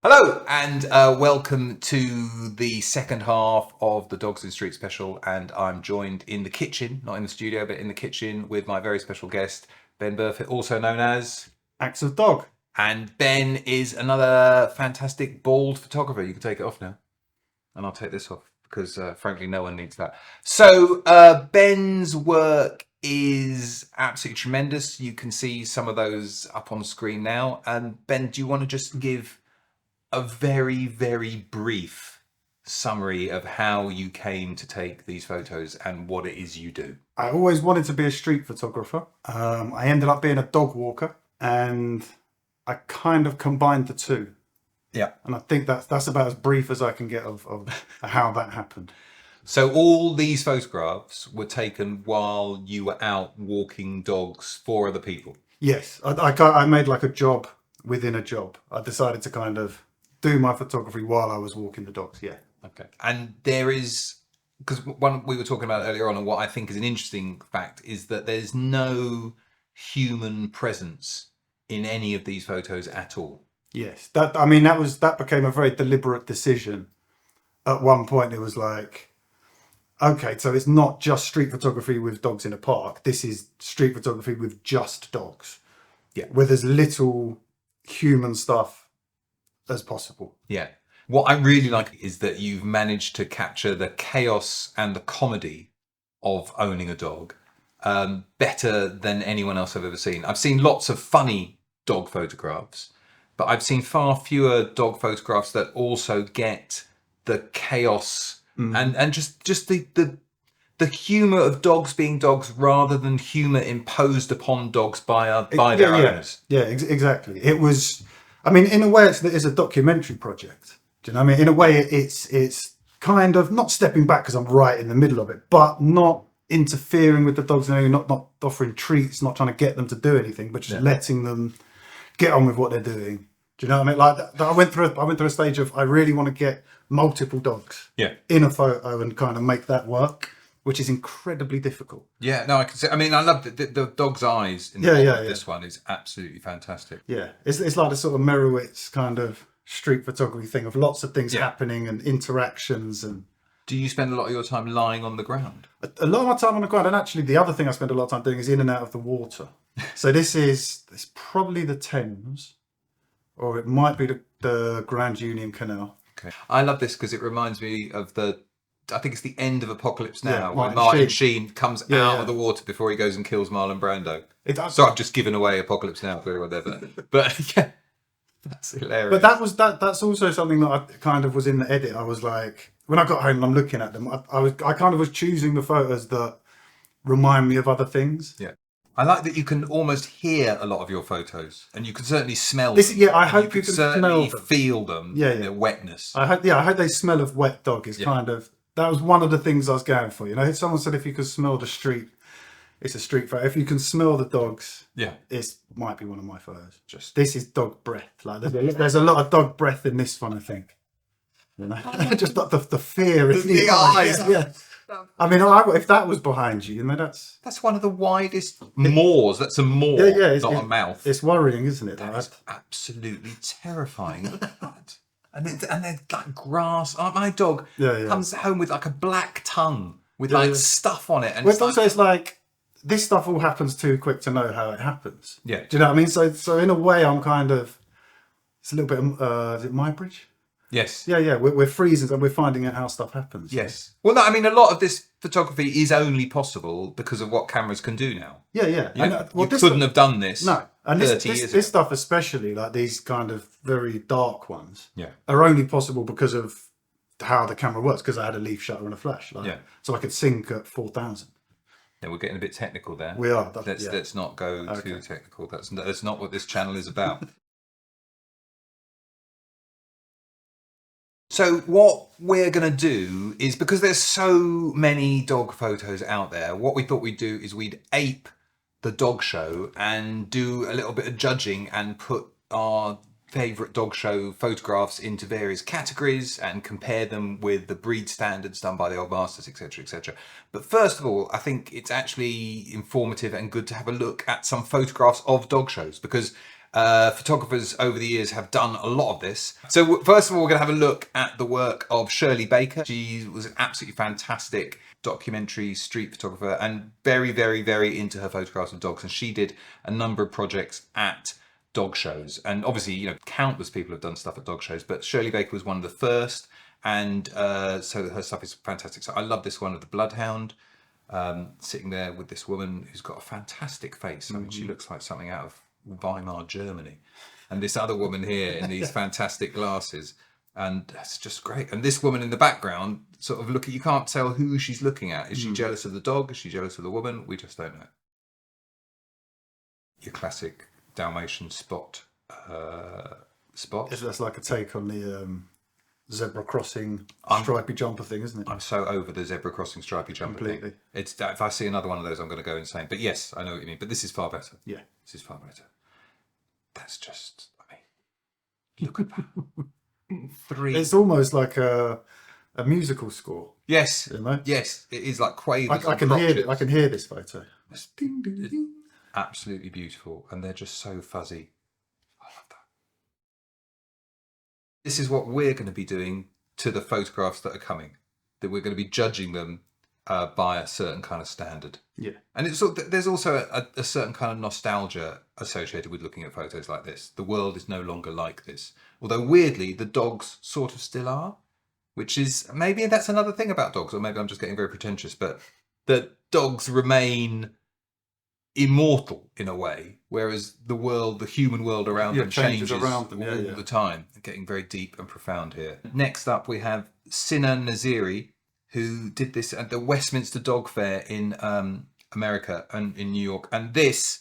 Hello and welcome to the second half of the Dogs in Street special, and I'm joined in the kitchen, not in the studio, but in the kitchen with my very special guest, Ben Burfitt, also known as Acts of Dog. And Ben is another fantastic bald photographer. You can take it off now, and I'll take this off because frankly no one needs that. So Ben's work is absolutely tremendous. You can see some of those up on screen now. And Ben, do you want to just give a very, very brief summary of how you came to take these photos and what it is you do? I always wanted to be a street photographer. I ended up being a dog walker, and I kind of combined the two. Yeah. And I think that's about as brief as I can get of how that happened. So all these photographs were taken while you were out walking dogs for other people? Yes. I made like a job within a job. I decided to kind of do my photography while I was walking the dogs. Yeah. Okay. And there is, because one we were talking about earlier on, and what I think is an interesting fact is that there's no human presence in any of these photos at all. Yes. That became a very deliberate decision. At one point it was like, okay, so it's not just street photography with dogs in a park. This is street photography with just dogs. Yeah. Where there's little human stuff as possible. Yeah. What I really like is that you've managed to capture the chaos and the comedy of owning a dog better than anyone else I've ever seen. I've seen lots of funny dog photographs, but I've seen far fewer dog photographs that also get the chaos and just the humour of dogs being dogs rather than humour imposed upon dogs by their owners. Yeah, exactly. It was, I mean, in a way it's a documentary project. Do you know what I mean? In a way it's kind of not stepping back because I'm right in the middle of it, but not interfering with the dogs, not offering treats, not trying to get them to do anything, but just letting them get on with what they're doing. Do you know what I mean? Like I went through a stage of I really want to get multiple dogs in a photo and kind of make that work, which is incredibly difficult. Yeah, no, I can see. I mean, I love the dog's eyes in this one is absolutely fantastic. Yeah, it's like the sort of Meyerowitz kind of street photography thing of lots of things happening and interactions. And do you spend a lot of your time lying on the ground? A lot of my time on the ground, and actually the other thing I spend a lot of time doing is in and out of the water. So it's probably the Thames, or it might be the Grand Union Canal. Okay, I love this because it reminds me of I think it's the end of Apocalypse Now, when Martin Sheen comes out of the water before he goes and kills Marlon Brando. So I've just given away Apocalypse Now for whatever. But yeah, that's hilarious. But that's also something that I kind of was in the edit. I was like, when I got home and I'm looking at them, I kind of was choosing the photos that remind me of other things. Yeah. I like that you can almost hear a lot of your photos, and you can certainly smell them. Yeah, I hope you can certainly smell them. Feel them. Yeah, their wetness. I hope they smell of wet dog. Is kind of, that was one of the things I was going for. You know, someone said if you could smell the street, it's a street photo. If you can smell the dogs, it might be one of my photos. This is dog breath. Like there's a lot of dog breath in this one, I think. You know, just the fear in the eyes. Yeah. I mean, if that was behind you, that's one of the widest maws. That's a maw, not a mouth. It's worrying, isn't it? That's absolutely terrifying. Look at that. And they're like grass. My dog comes home with like a black tongue with stuff on it. And it's like this stuff all happens too quick to know how it happens. Yeah. Do you know what I mean? So in a way, I'm kind of, it's a little bit, is it Muybridge? Yes. Yeah. We're freezing and we're finding out how stuff happens. Yes. Well, no, I mean, a lot of this photography is only possible because of what cameras can do now. Yeah. You couldn't have done this. No. And 30 years ago. This stuff, especially like these kind of very dark ones, Yeah. are only possible because of how the camera works. Because I had a leaf shutter and a flash, so I could sync at 4,000. Yeah, we're getting a bit technical there. We are. Let's not go too technical. That's not what this channel is about. So what we're going to do is, because there's so many dog photos out there, what we thought we'd do is we'd ape the dog show and do a little bit of judging and put our favourite dog show photographs into various categories and compare them with the breed standards done by the old masters, etc., etc. But first of all, I think it's actually informative and good to have a look at some photographs of dog shows, because Photographers over the years have done a lot of this. So first of all, we're going to have a look at the work of Shirley Baker. She was an absolutely fantastic documentary street photographer and very, very, very into her photographs of dogs. And she did a number of projects at dog shows. And obviously, you know, countless people have done stuff at dog shows, but Shirley Baker was one of the first. And so her stuff is fantastic. So I love this one of the Bloodhound, sitting there with this woman who's got a fantastic face. I mean, she looks like something out of Weimar, Germany. And this other woman here in these fantastic glasses. And that's just great. And this woman in the background, sort of looking, you can't tell who she's looking at. Is she jealous of the dog? Is she jealous of the woman? We just don't know. Your classic Dalmatian spot. That's like a take on the zebra crossing stripy jumper thing, isn't it? I'm so over the zebra crossing stripy jumper thing. It's, if I see another one of those, I'm going to go insane. But yes, I know what you mean. But this is far better. Yeah. This is far better. That's just, I mean, look at that. 3. It's almost like a musical score. Yes. You know? Yes. It is like quavers. I can hear this photo. It's ding, ding, ding. Absolutely beautiful. And they're just so fuzzy. I love that. This is what we're going to be doing to the photographs that are coming. That we're going to be judging them by a certain kind of standard. Yeah. And it's, there's also a certain kind of nostalgia associated with looking at photos like this. The world is no longer like this. Although weirdly, the dogs sort of still are, which is, maybe that's another thing about dogs, or maybe I'm just getting very pretentious, but that dogs remain immortal in a way, whereas the world, the human world around them changes around them all the time. Getting very deep and profound here. Next up, we have Sinna Naseri, who did this at the Weistminster Dog Fair in America and in New York. And this,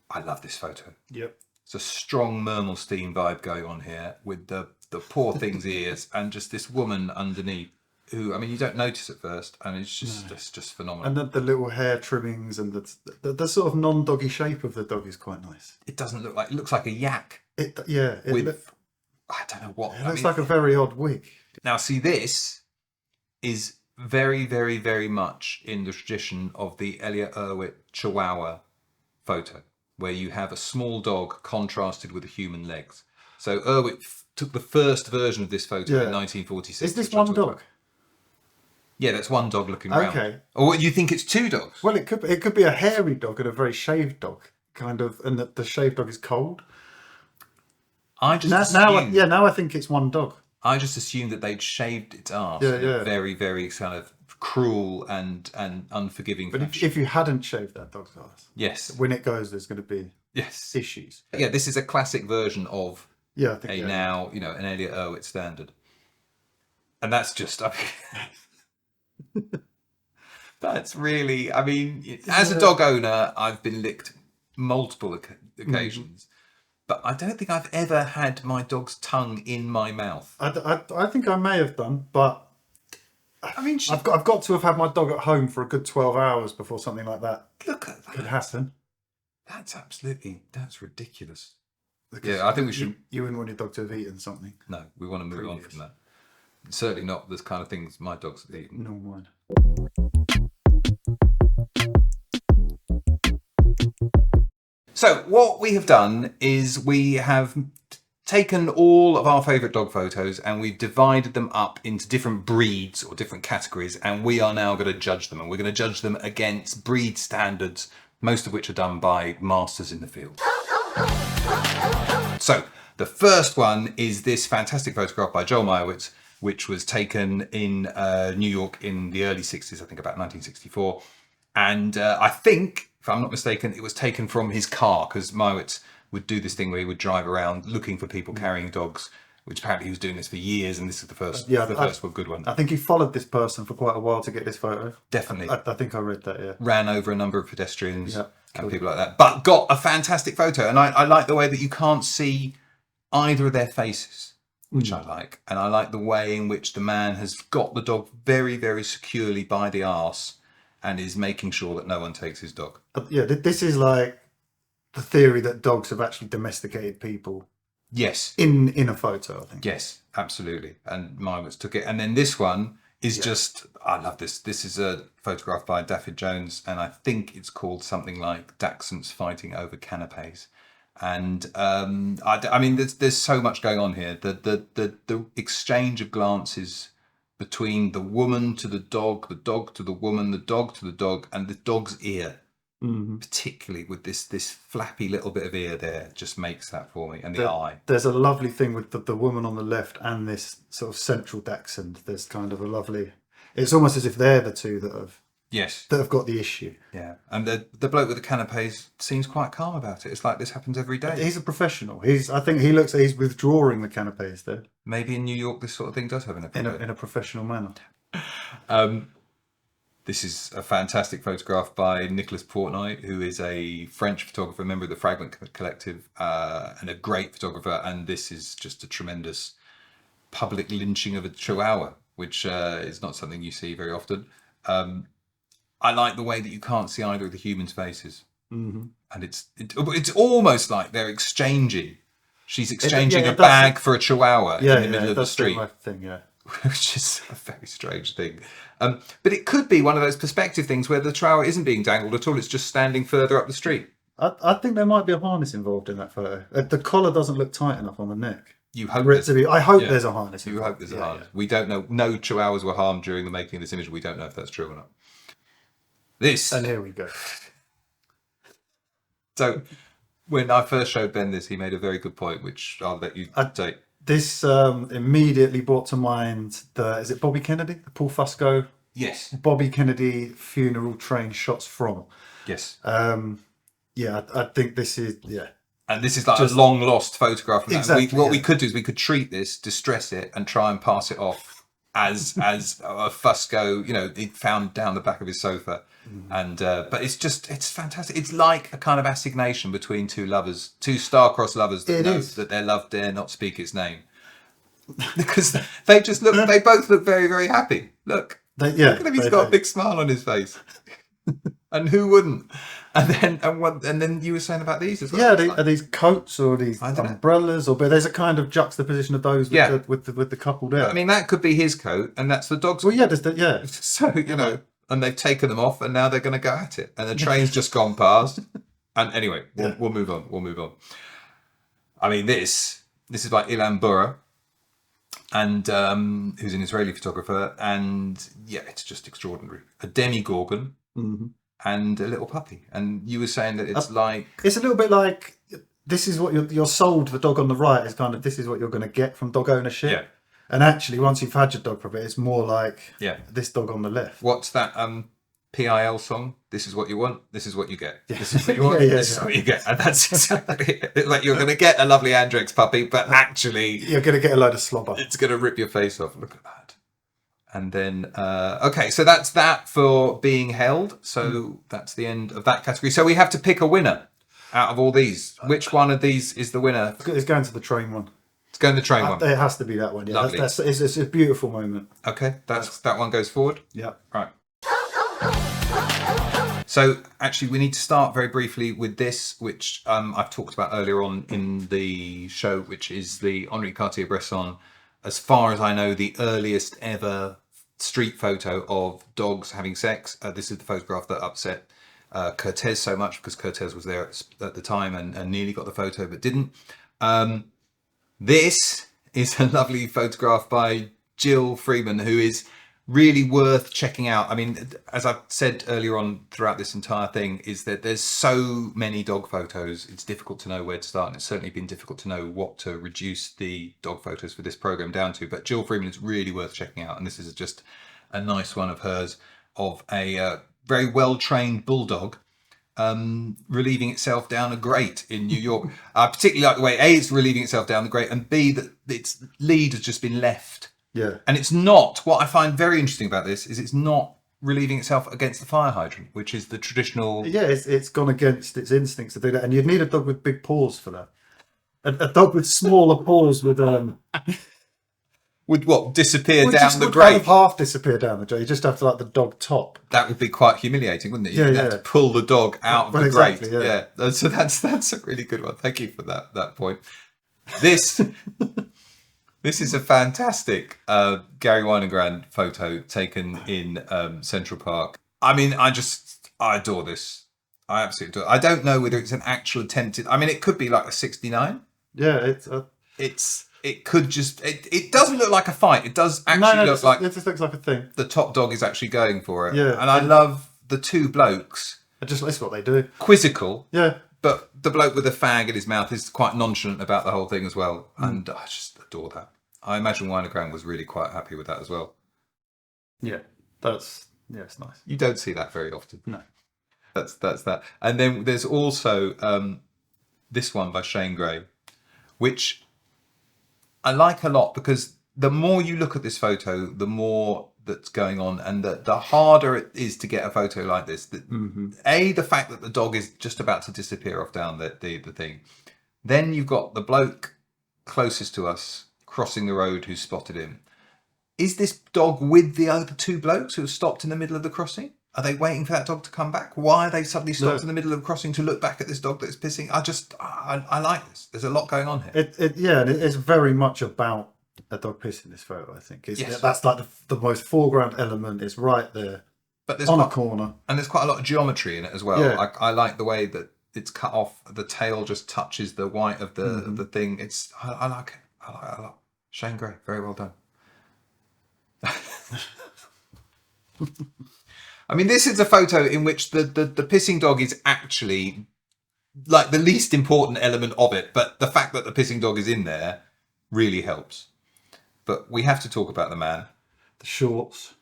I love this photo. Yep. It's a strong Mermelstein vibe going on here with the poor thing's ears and just this woman underneath who, I mean, you don't notice at first, and it's just phenomenal. And the little hair trimmings and the sort of non-doggy shape of the dog is quite nice. It doesn't look like, it looks like a yak. I don't know what. It looks like a very odd wig. Now, see, this is very, very, very much in the tradition of the Elliott Erwitt Chihuahua photo, where you have a small dog contrasted with the human legs. So Erwitt took the first version of this photo in 1946. Is this one dog? Yeah, that's one dog looking around. Okay. Or you think it's 2 dogs? Well, it could be a hairy dog and a very shaved dog, kind of, and the shaved dog is cold. I just assumed, now I think it's one dog. I just assumed that they'd shaved its arse. Yeah. Very, very kind of cruel and unforgiving. But if you hadn't shaved that dog's arse, yes, when it goes, there's going to be issues. Yeah, this is a classic version of I think now, you know, an Elliott Erwitt standard, and that's just. That's really, I mean, as a dog owner, I've been licked multiple occasions, but I don't think I've ever had my dog's tongue in my mouth. I think I may have done, but I mean, I've got to have had my dog at home for a good 12 hours before something like that could happen. That's ridiculous. Because I think we should. You wouldn't want your dog to have eaten something. No, we want to move on from that. Certainly not the kind of things my dogs have eaten. No, mine. So what we have done is we have taken all of our favourite dog photos and we've divided them up into different breeds or different categories, and we are now going to judge them, and we're going to judge them against breed standards, most of which are done by masters in the field. So the first one is this fantastic photograph by Joel Meyerowitz, which was taken in New York in the early 60s, I think about 1964. And I think, if I'm not mistaken, it was taken from his car, because Meyerowitz would do this thing where he would drive around looking for people carrying dogs, which apparently he was doing this for years, and this is the first good one. I think he followed this person for quite a while to get this photo. Definitely. I think I read that, yeah. Ran over a number of pedestrians and people like that. But got a fantastic photo, and I like the way that you can't see either of their faces, which I like. And I like the way in which the man has got the dog very, very securely by the arse and is making sure that no one takes his dog. This is like the theory that dogs have actually domesticated people. Yes. In a photo, I think. Yes, absolutely. And Meyerowitz took it. And then this one is just, I love this. This is a photograph by Daffyd Jones, and I think it's called something like Dachshunds Fighting Over Canapes. And I mean, there's so much going on here. The exchange of glances between the woman to the dog to the woman, the dog to the dog, and the dog's ear, particularly with this flappy little bit of ear there, just makes that for me. And the eye. There's a lovely thing with the woman on the left and this sort of central dachshund. There's kind of a lovely. It's almost as if they're the two that have got the issue. Yeah, and the bloke with the canapes seems quite calm about it. It's like this happens every day. He's a professional. I think he looks like he's withdrawing the canapes there. Maybe in New York this sort of thing does happen in a professional manner. This is a fantastic photograph by Nicholas Portnoy, who is a French photographer, member of the Fragment Collective, and a great photographer. And this is just a tremendous public lynching of a chihuahua, which is not something you see very often. I like the way that you can't see either of the humans' faces, and it's almost like they're exchanging. She's exchanging a bag for a chihuahua in the middle of the street, which is a very strange thing. But it could be one of those perspective things where the chihuahua isn't being dangled at all; it's just standing further up the street. I think there might be a harness involved in that photo. The collar doesn't look tight enough on the neck. You hope I hope there's a harness. You hope there's a harness. We don't know. No chihuahuas were harmed during the making of this image. We don't know if that's true or not. And here we go. So, when I first showed Ben this, he made a very good point, which I'll let you take. This immediately brought to mind is it Bobby Kennedy? The Paul Fusco? Yes. Bobby Kennedy funeral train shots from. Yes. I think this is, And this is like a long lost photograph of that. Exactly, What we could do is we could treat this, distress it, and try and pass it off as a Fusco, he'd found down the back of his sofa. And but it's fantastic. It's like a kind of assignation between two star-crossed lovers that know that their love dare not speak its name. Because they both look very, very happy. Look at him, he's got a big smile on his face. And who wouldn't? And then you were saying about these as well. Yeah, are these coats or these umbrellas? But there's a kind of juxtaposition of those with the couple there. I mean, that could be his coat, and that's the dog's. Well, yeah, So and they've taken them off, and now they're going to go at it, and the train's just gone past. And anyway, we'll move on. We'll move on. I mean, this is by Ilan Bura, and who's an Israeli photographer, and it's just extraordinary. A demi-gorgon. And a little puppy, and you were saying that it's a little bit like this is what you're sold. The dog on the right is kind of this is what you're going to get from dog ownership. Yeah. And actually, once you've had your dog for a bit, it's more like this dog on the left. What's that PIL song? This is what you want. This is what you get. This is what you want. This is what you get. And that's exactly it. It's like you're going to get a lovely Andrex puppy, but actually you're going to get a load of slobber. It's going to rip your face off. Look at that. And then, so that's that for being held. So that's the end of that category. So we have to pick a winner out of all these. Which one of these is the winner? It's going to the train one. It's going to the train one. It has to be that one. Yeah, lovely. It's a beautiful moment. Okay, that one goes forward. Yeah. Right. So actually, we need to start very briefly with this, which I've talked about earlier on in the show, which is the Henri Cartier-Bresson. As far as I know, the earliest ever street photo of dogs having sex. This is the photograph that upset Cortez so much, because Cortez was there at the time and nearly got the photo but didn't. This is a lovely photograph by Jill Freedman, who is really worth checking out. I mean, as I've said earlier on throughout this entire thing, is that there's so many dog photos, it's difficult to know where to start, and it's certainly been difficult to know what to reduce the dog photos for this program down to. But Jill Freedman is really worth checking out, and this is just a nice one of hers of a very well-trained bulldog relieving itself down a grate in New York. I particularly like the way A, it's relieving itself down the grate, and B, that its lead has just been left. Yeah. And it's not, what I find very interesting about this is it's not relieving itself against the fire hydrant, which is the traditional... Yeah, it's gone against its instincts to do that. And you'd need a dog with big paws for that. A dog with smaller paws would... Would what, disappear down the grate? Kind of half disappear down the grate. You just have to the dog top. That would be quite humiliating, wouldn't it? You'd have to pull the dog out of the exactly, grate. Yeah. So that's a really good one. Thank you for that point. This is a fantastic Garry Winogrand photo taken in Central Park. I mean, I adore this. I absolutely do. I don't know whether it's an actual attempted. I mean, it could be like a 69. Yeah, It could just. It doesn't look like a fight. It does actually look like it just looks like a thing. the top dog is actually going for it. Yeah. And I love the two blokes. That's what they do. Quizzical. Yeah. But the bloke with the fag in his mouth is quite nonchalant about the whole thing as well. And I just adore that. I imagine Winogrand was really quite happy with that as well. Yeah. It's nice. You don't see that very often. No. That's that. And then there's also this one by Shane Gray, which I like a lot because the more you look at this photo, the more that's going on, and the harder it is to get a photo like this. The fact that the dog is just about to disappear off down the thing. Then you've got the bloke closest to us crossing the road who spotted him. Is this dog with the other two blokes who have stopped in the middle of the crossing? Are they waiting for that dog to come back? Why are they suddenly stopped in the middle of the crossing to look back at this dog that's pissing? I like this. There's a lot going on here. It's very much about a dog pissing, this photo, I think. That's like the most foreground element. It's right there, but there's a corner. And there's quite a lot of geometry in it as well. Yeah. I like the way that it's cut off. The tail just touches the white of the thing. I like it. I like it a lot. Shane Gray, very well done. I mean, this is a photo in which the pissing dog is actually like the least important element of it, but the fact that the pissing dog is in there really helps. But we have to talk about the man. The shorts.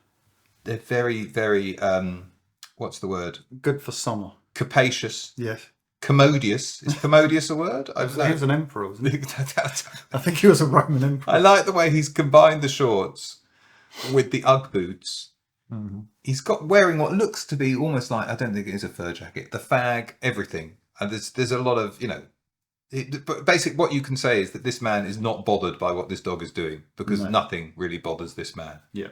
They're very, very, what's the word? Good for summer. Capacious. Yes. Commodious. Is commodious a word? He was an emperor, wasn't he? I think he was a Roman emperor. I like the way he's combined the shorts with the Ugg boots. Mm-hmm. He's got wearing what looks to be almost like, I don't think it is a fur jacket, the fag, everything. And there's a lot of, but basically what you can say is that this man is not bothered by what this dog is doing because nothing really bothers this man. Yeah.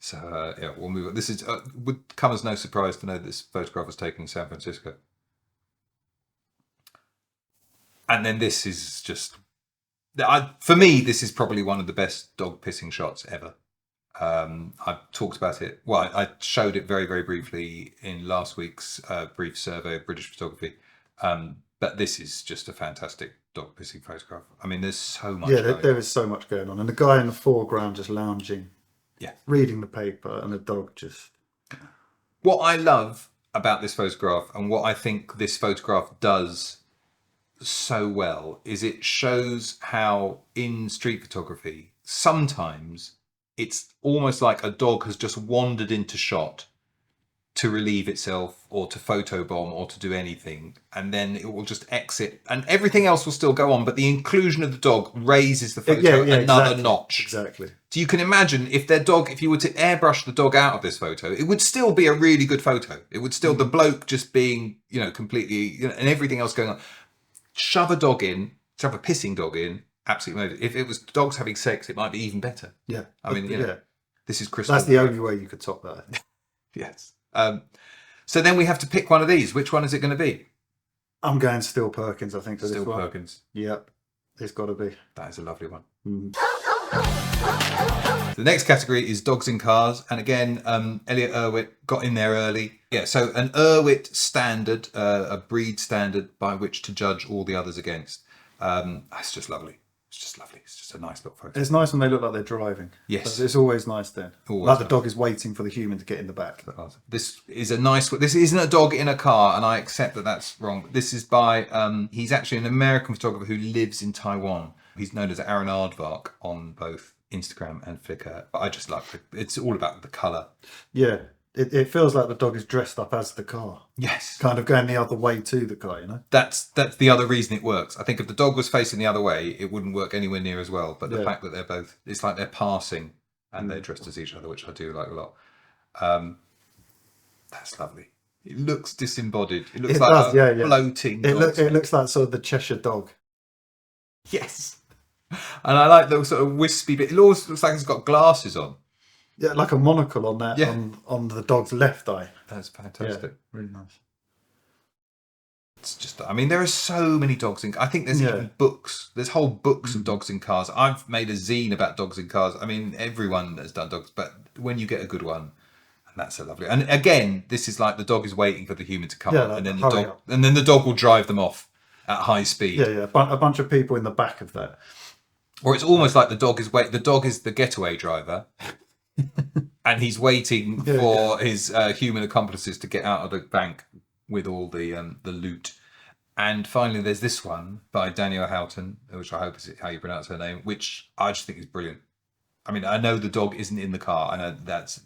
So, we'll move on. This would come as no surprise to know that this photograph was taken in San Francisco. And then this is just, for me, this is probably one of the best dog pissing shots ever. I've talked about it. Well, I showed it very, very briefly in last week's brief survey of British photography. But this is just a fantastic dog pissing photograph. I mean, there's so much. Yeah, there is so much going on, and the guy in the foreground just lounging, reading the paper, and the dog just. What I love about this photograph, and what I think this photograph does so well, is it shows how in street photography sometimes it's almost like a dog has just wandered into shot to relieve itself or to photobomb or to do anything, and then it will just exit and everything else will still go on, but the inclusion of the dog raises the photo another notch. Exactly. So you can imagine if you were to airbrush the dog out of this photo, it would still be a really good photo. It would still, the bloke just being, completely, and everything else going on. Shove a pissing dog in, absolutely amazing. If it was dogs having sex, it might be even better. Yeah. I mean, this is crystal. That's the only way you could top that, I think. Yes. So then we have to pick one of these. Which one is it going to be? I'm going Steele-Perkins, I think, for this one. Steele-Perkins. Yep. It's got to be. That is a lovely one. Mm. The next category is dogs in cars. And again, Elliott Erwitt got in there early. Yeah, so an Erwitt standard, a breed standard by which to judge all the others against. It's just lovely. It's just lovely. It's just a nice little photo. It's nice when they look like they're driving. Yes. It's always nice then. Always like the dog is waiting for the human to get in the back. This is a nice... This isn't a dog in a car, and I accept that that's wrong. This is by... he's actually an American photographer who lives in Taiwan. He's known as Aaron Aardvark on both Instagram and Flickr. But I just like it. It's all about the colour. Yeah. It feels like the dog is dressed up as the car. Yes. Kind of going the other way to the car, That's the other reason it works. I think if the dog was facing the other way, it wouldn't work anywhere near as well. But the fact that they're both, it's like they're passing and they're dressed as each other, which I do like a lot. That's lovely. It looks disembodied. It looks floating. It looks like sort of the Cheshire dog. Yes. And I like the sort of wispy bit. It always looks like it's got glasses on. Yeah, like a monocle on that on the dog's left eye. That's fantastic. Yeah, really nice. It's just, I mean, there are so many dogs in. I think there's even books. There's whole books of dogs in cars. I've made a zine about dogs in cars. I mean, everyone has done dogs, but when you get a good one, And that's so lovely. And again, this is like the dog is waiting for the human to come Yeah, up, like, and then hurry up. the dog will drive them off at high speed. Yeah. A bunch of people in the back of that. Or it's almost like the dog is the getaway driver, and he's waiting for his human accomplices to get out of the bank with all the loot. And finally, there's this one by Danielle Houghton, which I hope is how you pronounce her name, which I just think is brilliant. I mean, I know the dog isn't in the car. I know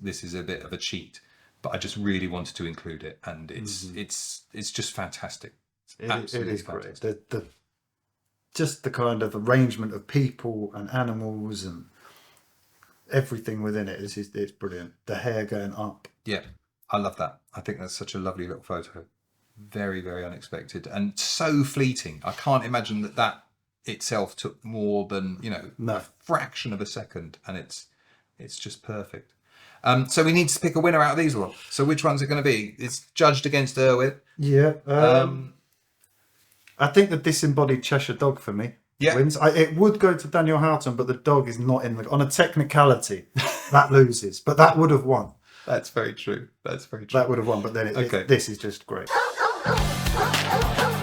this is a bit of a cheat, but I just really wanted to include it, and it's just fantastic. It is great. Just the kind of arrangement of people and animals and everything within it it's brilliant. The hair going up. Yeah, I love that. I think that's such a lovely little photo. Very, very unexpected and so fleeting. I can't imagine that itself took more than a fraction of a second, and it's just perfect. So we need to pick a winner out of these all. So which one's it going to be? It's judged against Erwitt. Yeah. I think the disembodied Cheshire dog for me wins. It would go to Daniel Houghton, but the dog is not in on a technicality. That loses, but that would have won. That's very true. That would have won, but then this is just great.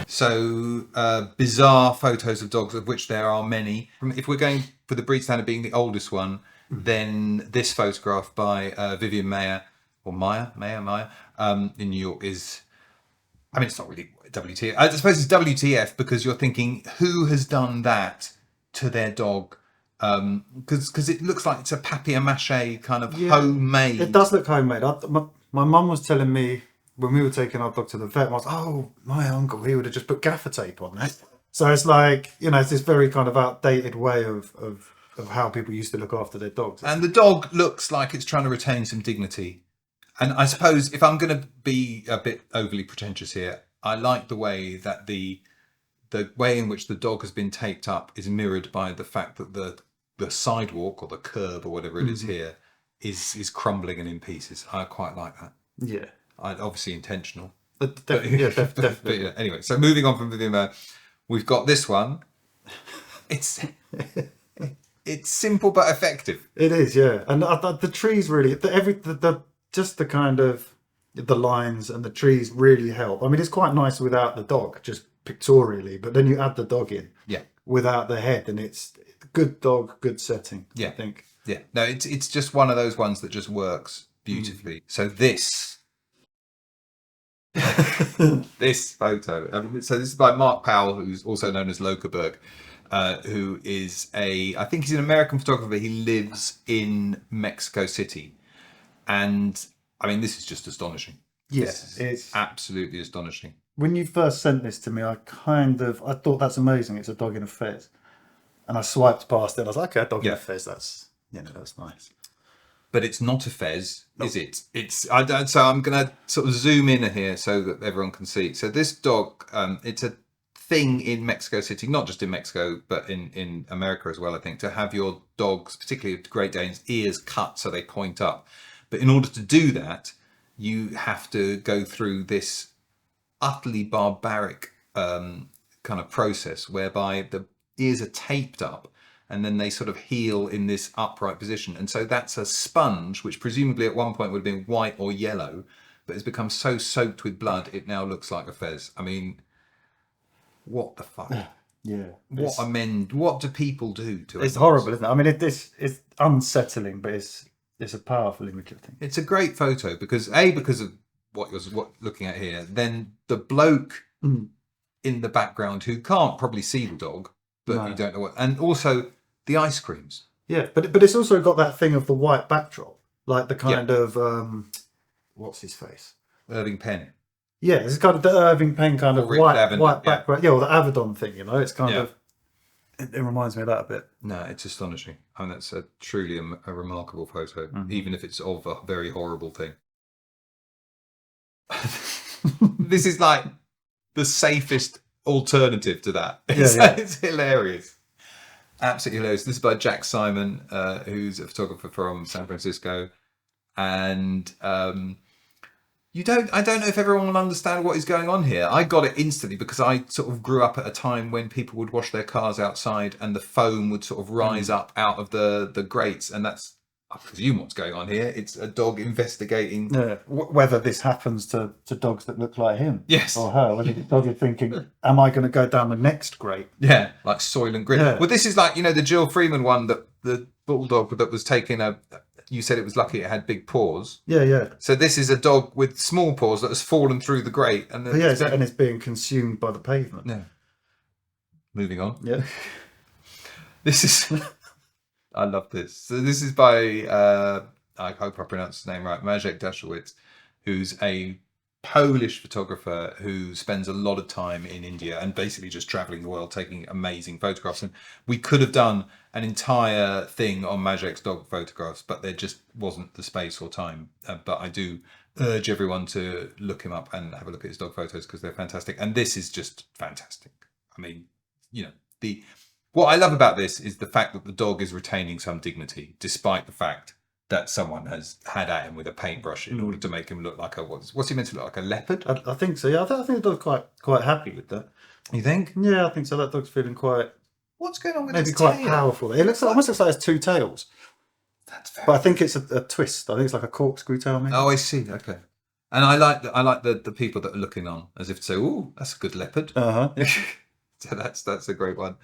So bizarre photos of dogs, of which there are many. If we're going for the breed standard being the oldest one, then this photograph by Vivian Maier in New York is, I mean, it's not really WTF. I suppose it's WTF because you're thinking, who has done that to their dog? Because it looks like it's a papier-mâché kind of homemade. It does look homemade. My mum was telling me when we were taking our dog to the vet, I was, my uncle, he would have just put gaffer tape on that. So it's like, it's this very kind of outdated way of how people used to look after their dogs. And the dog looks like it's trying to retain some dignity. And I suppose if I'm going to be a bit overly pretentious here, I like the way that the way in which the dog has been taped up is mirrored by the fact that the sidewalk or the curb or whatever it is here is crumbling and in pieces. I quite like that. Yeah. Obviously intentional. Definitely. But yeah, anyway, so moving on from Vivian, we've got this one. It's simple but effective. It is, yeah. And the trees really, just the kind of the lines and the trees really help. I mean, it's quite nice without the dog, just pictorially, but then you add the dog in without the head, and it's good dog, good setting. I think. Yeah, no, it's just one of those ones that just works beautifully. So this photo. So this is by Mark Powell, who's also known as Lokerberg, who is I think he's an American photographer. He lives in Mexico City, and I mean, this is just astonishing. Yes, it's absolutely astonishing. When you first sent this to me, I thought that's amazing. It's a dog in a fez, and I swiped past it. And I was like, okay, a dog in a fez. That's nice. But it's not a fez, is it? So I'm going to sort of zoom in here so that everyone can see. So this dog, it's a thing in Mexico City, not just in Mexico, but in America as well, I think, to have your dogs, particularly Great Danes, ears cut so they point up. But in order to do that, you have to go through this utterly barbaric kind of process whereby the ears are taped up and then they sort of heal in this upright position. And so that's a sponge, which presumably at one point would have been white or yellow, but has become so soaked with blood, it now looks like a fez. I mean, what the fuck? Yeah. What do people do to it? It's horrible, isn't it? I mean, it's unsettling, but it's a powerful image, I think. It's a great photo because of what you're looking at here. Then the bloke in the background who can't probably see the dog, but you don't know what. And also the ice creams. Yeah, but it's also got that thing of the white backdrop, like the kind of what's his face? Irving Penn. Yeah, it's kind of the Irving Penn kind of white background. Yeah, or the Avedon thing, it's kind of. It reminds me of that a bit. No, it's astonishing. I mean, that's truly a remarkable photo, even if it's of a very horrible thing. This is like the safest alternative to that. It's hilarious. Absolutely hilarious. This is by Jack Simon, who's a photographer from San Francisco. And I don't know if everyone will understand what is going on here. I got it instantly because I sort of grew up at a time when people would wash their cars outside and the foam would sort of rise up out of the grates. And I presume what's going on here. It's a dog investigating. Yeah. Whether this happens to dogs that look like him, Yes. or her. Whether the dog is thinking, "Am I going to go down the next grate?" Yeah, like soil and grit. Yeah. Well, this is like, the Jill Freeman one, that the bulldog that was taking you said it was lucky it had big paws. Yeah. So this is a dog with small paws that has fallen through the grate. And then And it's being consumed by the pavement. Yeah. Moving on. Yeah. This is... I love this. So this is by, I hope I pronounced his name right, Maciej Daszewicz, who's a Polish photographer who spends a lot of time in India and basically just traveling the world taking amazing photographs. And we could have done an entire thing on Maciej's dog photographs, but there just wasn't the space or time. But I do urge everyone to look him up and have a look at his dog photos because they're fantastic. And this is just fantastic. I mean, what I love about this is the fact that the dog is retaining some dignity, despite the fact that someone has had at him with a paintbrush in order to make him look like what's he meant to look like, a leopard? I think so. Yeah, I think the dog's quite happy with that. You think? Yeah, I think so. That dog's feeling quite. What's going on with maybe his quite tail? powerful. It almost looks like it has two tails. That's fair. But I think it's a twist. I think it's like a corkscrew tail, maybe. Oh, I see. Okay. And I like the people that are looking on as if to say, "Oh, that's a good leopard." Yeah. So that's a great one.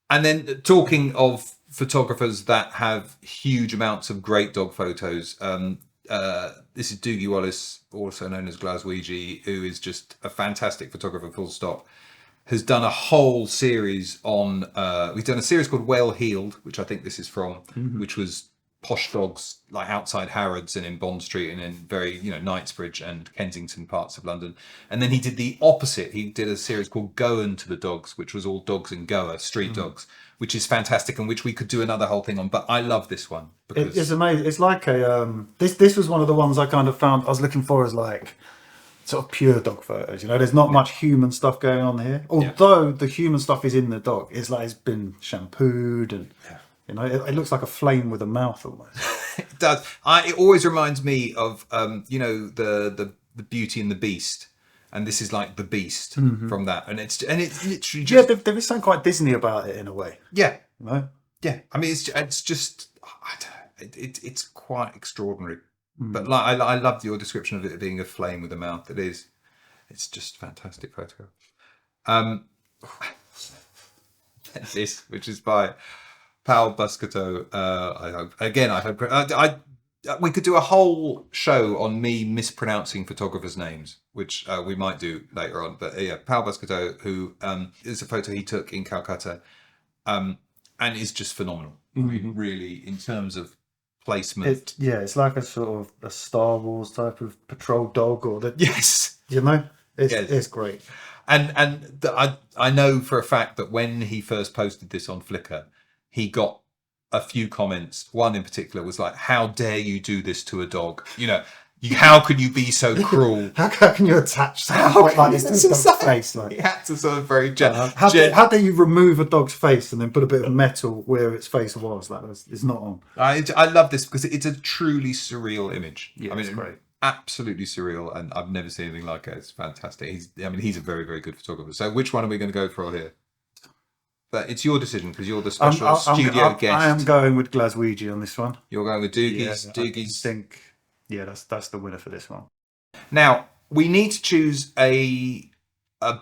And then talking of photographers that have huge amounts of great dog photos, this is Doogie Wallace, also known as Glaswegie, who is just a fantastic photographer, full stop. Has done a whole series on, we've done a series called Well Heeled, which I think this is from, which was posh dogs like outside Harrods and in Bond Street and in very, Knightsbridge and Kensington parts of London. And then he did the opposite. He did a series called Goan to the Dogs, which was all dogs in Goa, street dogs, which is fantastic and which we could do another whole thing on. But I love this one because It's amazing. It's like this was one of the ones I kind of found I was looking for as like sort of pure dog photos. There's not much human stuff going on here. Although the human stuff is in the dog. It's like it's been shampooed and it looks like a flame with a mouth almost. It does. It always reminds me of the Beauty and the Beast, and this is like the Beast from that, and it's literally just there is something quite Disney about it in a way. yeah. No? Yeah, I mean, it's just it's quite extraordinary. But like I love your description of it being a flame with a mouth. It's just fantastic photograph. This, which is by Paul Buscato. I hope we could do a whole show on me mispronouncing photographers' names, which we might do later on. But yeah, Paul Buscato, who is a photo he took in Calcutta. And it's just phenomenal. I mean, really, in terms of placement. It's like a sort of a Star Wars type of patrol dog, or Yes, it's great. And I know for a fact that when he first posted this on Flickr, he got a few comments. One in particular was like, "How dare you do this to a dog? How can you be so cruel? How can you attach something like this to a dog's face?" He had to sort of very how dare you remove a dog's face and then put a bit of metal where its face was? It's not on. I love this because it's a truly surreal image. Yeah, I mean, it's great. Absolutely surreal, and I've never seen anything like it. It's fantastic. He's a very, very good photographer. So which one are we going to go for here? But it's your decision because you're the special studio guest. I am going with Glaswegie on this one. You're going with Doogie's. Doogie's. I think, that's the winner for this one. Now we need to choose a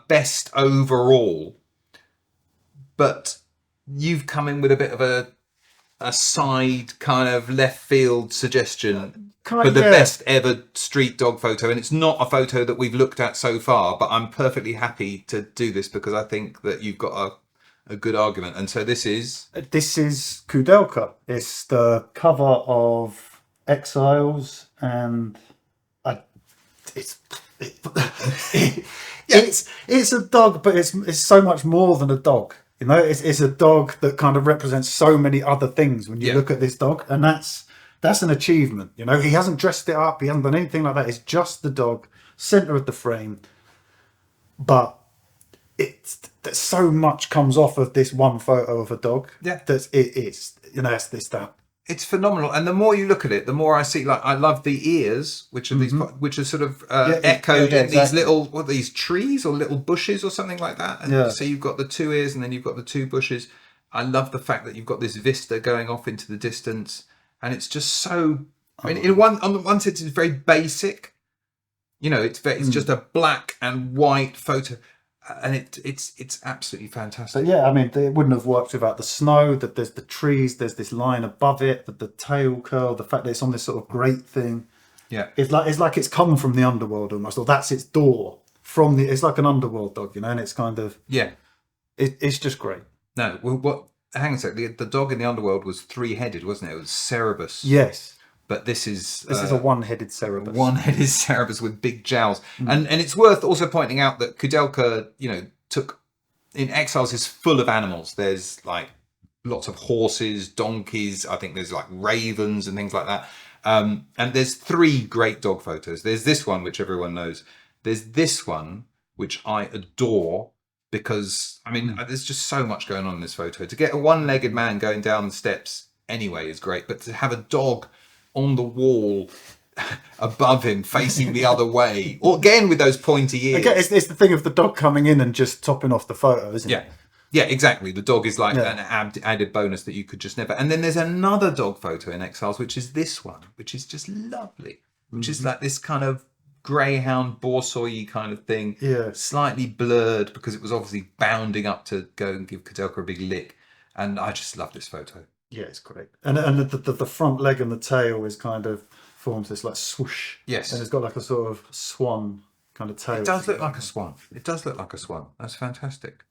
best overall, but you've come in with a bit of a side kind of left field suggestion for the best ever street dog photo, and it's not a photo that we've looked at so far, but I'm perfectly happy to do this because I think that you've got a good argument. And so this is Koudelka. It's the cover of Exiles, and it's a dog, but it's so much more than a dog. It's a dog that kind of represents so many other things when you look at this dog, and that's an achievement. He hasn't dressed it up, he hasn't done anything like that. It's just the dog, center of the frame, but that so much comes off of this one photo of a dog. Yeah, that's that. It's phenomenal, and the more you look at it, the more I see. Like, I love the ears, which are which are sort of echoed in these little these trees or little bushes or something like that. And so you've got the two ears, and then you've got the two bushes. I love the fact that you've got this vista going off into the distance. and it's just so. I mean, on the one sense, it's very basic. You know, it's just a black and white photo, and it's absolutely fantastic. But yeah, I mean, it wouldn't have worked without the snow. That there's the trees, there's this line above it, the tail curl, the fact that it's on this sort of grate thing. Yeah, it's like it's come from the underworld almost, or that's its door from the. It's like an underworld dog, you know, and it's kind of it's just great. No, well, what? Hang on a sec. The dog in the underworld was 3-headed, wasn't it? It was Cerberus. Yes, but this is a one-headed Cerberus. One-headed Cerberus with big jowls, and it's worth also pointing out that Koudelka, you know, took in Exiles is full of animals. There's like lots of horses, donkeys. I think there's like ravens and things like that. And there's 3 great dog photos. There's this one, which everyone knows. There's this one, which I adore because, I mean, there's just so much going on in this photo. To get a one-legged man going down the steps anyway is great, but to have a dog on the wall above him facing the other way, or again with those pointy ears. Again, it's the thing of the dog coming in and just topping off the photo, isn't it? Yeah, exactly. The dog is like an added bonus that you could just never. And then there's another dog photo in Exiles, which is this one, which is just lovely, which is like this kind of greyhound boursoy kind of thing. Yeah. Slightly blurred because it was obviously bounding up to go and give Koudelka a big lick. And I just love this photo. Yeah, it's great. And the front leg and the tail is kind of forms this like swoosh. Yes. And it's got like a sort of swan kind of tail. It does look like a swan. It does look like a swan. That's fantastic.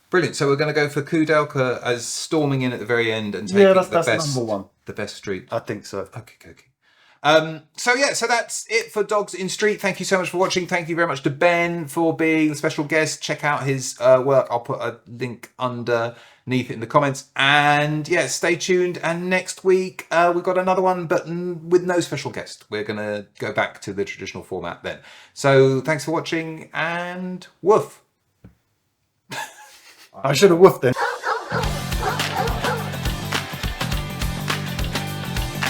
Brilliant. So we're going to go for Koudelka as storming in at the very end and taking that's best, number 1. The best street. I think so. Okay. So that's it for Dogs in Street. Thank you so much for watching. Thank you very much to Ben for being the special guest. Check out his work. I'll put a link underneath it in the comments. And yeah, stay tuned. And next week we've got another one, but with no special guest. We're going to go back to the traditional format then. So thanks for watching and woof. I should have woofed then.